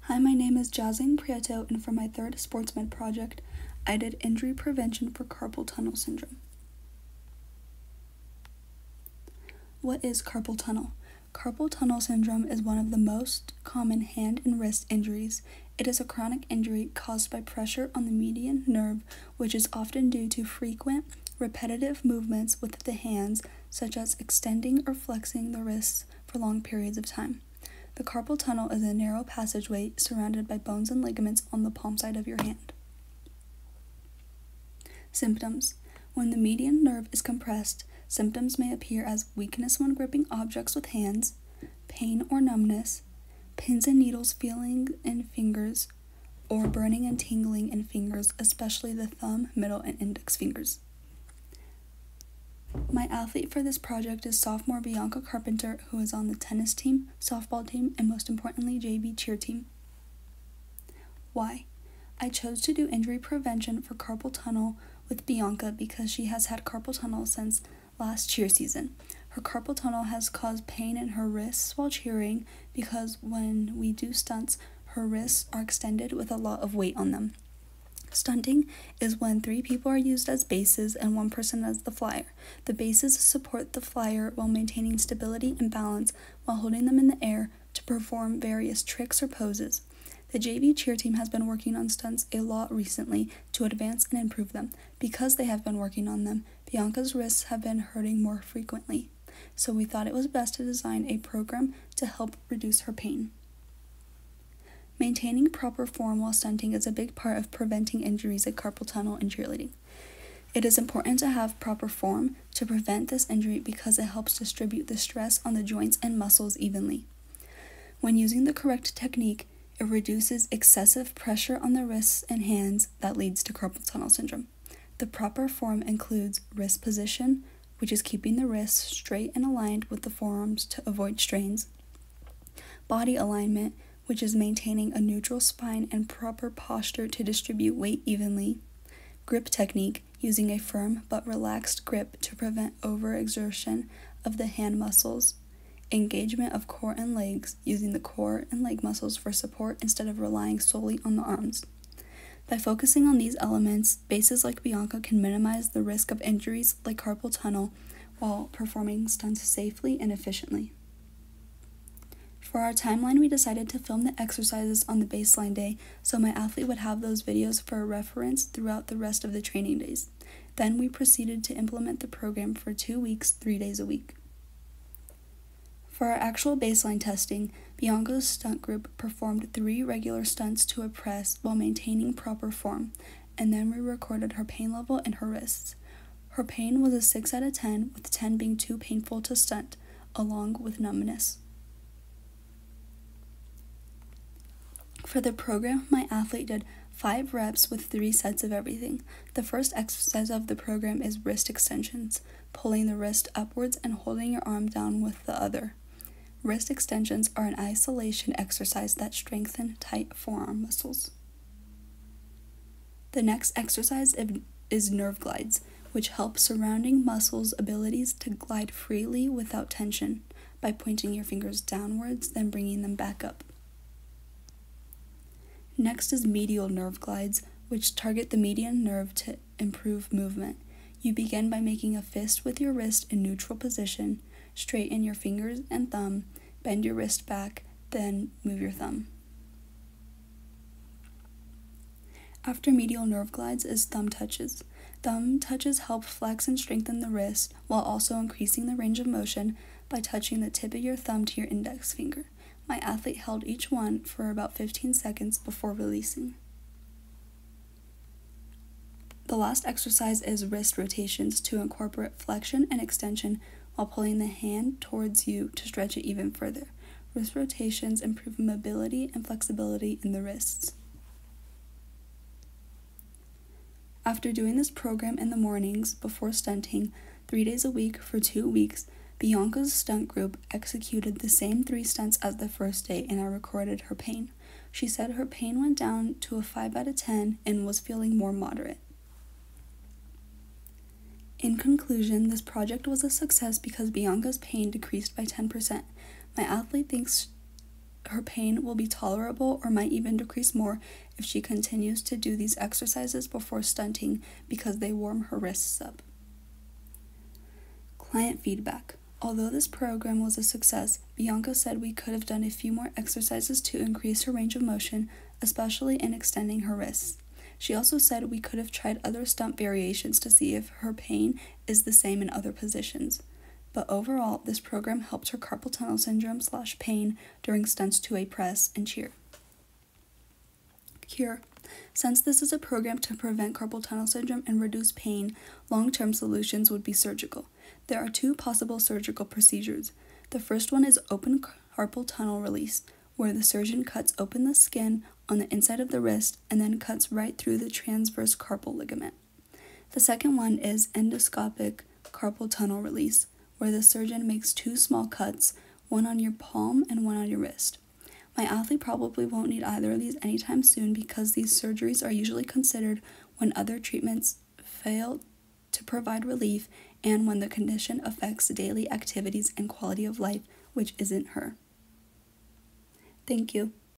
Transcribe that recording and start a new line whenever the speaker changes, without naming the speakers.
Hi, my name is Jazlene Prieto, and for my third sports med project, I did injury prevention for carpal tunnel syndrome. What is carpal tunnel? Carpal tunnel syndrome is one of the most common hand and wrist injuries. It is a chronic injury caused by pressure on the median nerve, which is often due to frequent, repetitive movements with the hands, such as extending or flexing the wrists for long periods of time. The carpal tunnel is a narrow passageway surrounded by bones and ligaments on the palm side of your hand. Symptoms. When the median nerve is compressed, symptoms may appear as weakness when gripping objects with hands, pain or numbness, pins and needles feeling in fingers, or burning and tingling in fingers, especially the thumb, middle, and index fingers. My athlete for this project is sophomore Bianca Carpenter, who is on the tennis team, softball team, and most importantly, JV cheer team. Why? I chose to do injury prevention for carpal tunnel with Bianca because she has had carpal tunnel since last cheer season. Her carpal tunnel has caused pain in her wrists while cheering because when we do stunts, her wrists are extended with a lot of weight on them. Stunting is when 3 people are used as bases and 1 person as the flyer. The bases support the flyer while maintaining stability and balance while holding them in the air to perform various tricks or poses. The JV cheer team has been working on stunts a lot recently to advance and improve them. Because they have been working on them, Bianca's wrists have been hurting more frequently. So we thought it was best to design a program to help reduce her pain. Maintaining proper form while stunting is a big part of preventing injuries like carpal tunnel and cheerleading. It is important to have proper form to prevent this injury because it helps distribute the stress on the joints and muscles evenly. When using the correct technique, it reduces excessive pressure on the wrists and hands that leads to carpal tunnel syndrome. The proper form includes wrist position, which is keeping the wrists straight and aligned with the forearms to avoid strains, body alignment, which is maintaining a neutral spine and proper posture to distribute weight evenly, grip technique, using a firm but relaxed grip to prevent overexertion of the hand muscles, engagement of core and legs, using the core and leg muscles for support instead of relying solely on the arms. By focusing on these elements, bases like Bianca can minimize the risk of injuries like carpal tunnel while performing stunts safely and efficiently. For our timeline, we decided to film the exercises on the baseline day so my athlete would have those videos for a reference throughout the rest of the training days. Then we proceeded to implement the program for 2 weeks, 3 days a week. For our actual baseline testing, Bianca's stunt group performed 3 regular stunts to a press while maintaining proper form, and then we recorded her pain level and her wrists. Her pain was a 6 out of 10, with 10 being too painful to stunt, along with numbness. For the program, my athlete did 5 reps with 3 sets of everything. The first exercise of the program is wrist extensions, pulling the wrist upwards and holding your arm down with the other. Wrist extensions are an isolation exercise that strengthen tight forearm muscles. The next exercise is nerve glides, which help surrounding muscles' abilities to glide freely without tension by pointing your fingers downwards, then bringing them back up. Next is medial nerve glides, which target the median nerve to improve movement. You begin by making a fist with your wrist in neutral position, straighten your fingers and thumb, bend your wrist back, then move your thumb. After medial nerve glides is thumb touches. Thumb touches help flex and strengthen the wrist while also increasing the range of motion by touching the tip of your thumb to your index finger. My athlete held each one for about 15 seconds before releasing. The last exercise is wrist rotations to incorporate flexion and extension while pulling the hand towards you to stretch it even further. Wrist rotations improve mobility and flexibility in the wrists. After doing this program in the mornings before stunting 3 days a week for 2 weeks, Bianca's stunt group executed the same 3 stunts as the first day, and I recorded her pain. She said her pain went down to a 5 out of 10 and was feeling more moderate. In conclusion, this project was a success because Bianca's pain decreased by 10%. My athlete thinks her pain will be tolerable or might even decrease more if she continues to do these exercises before stunting because they warm her wrists up. Client feedback. Although this program was a success, Bianca said we could have done a few more exercises to increase her range of motion, especially in extending her wrists. She also said we could have tried other stunt variations to see if her pain is the same in other positions. But overall, this program helped her carpal tunnel syndrome / pain during stunts to a press and cheer. Cure. Since this is a program to prevent carpal tunnel syndrome and reduce pain, long-term solutions would be surgical. There are 2 possible surgical procedures. The first one is open carpal tunnel release, where the surgeon cuts open the skin on the inside of the wrist and then cuts right through the transverse carpal ligament. The second one is endoscopic carpal tunnel release, where the surgeon makes 2 small cuts, one on your palm and one on your wrist. My athlete probably won't need either of these anytime soon because these surgeries are usually considered when other treatments fail to provide relief and when the condition affects daily activities and quality of life, which isn't her. Thank you.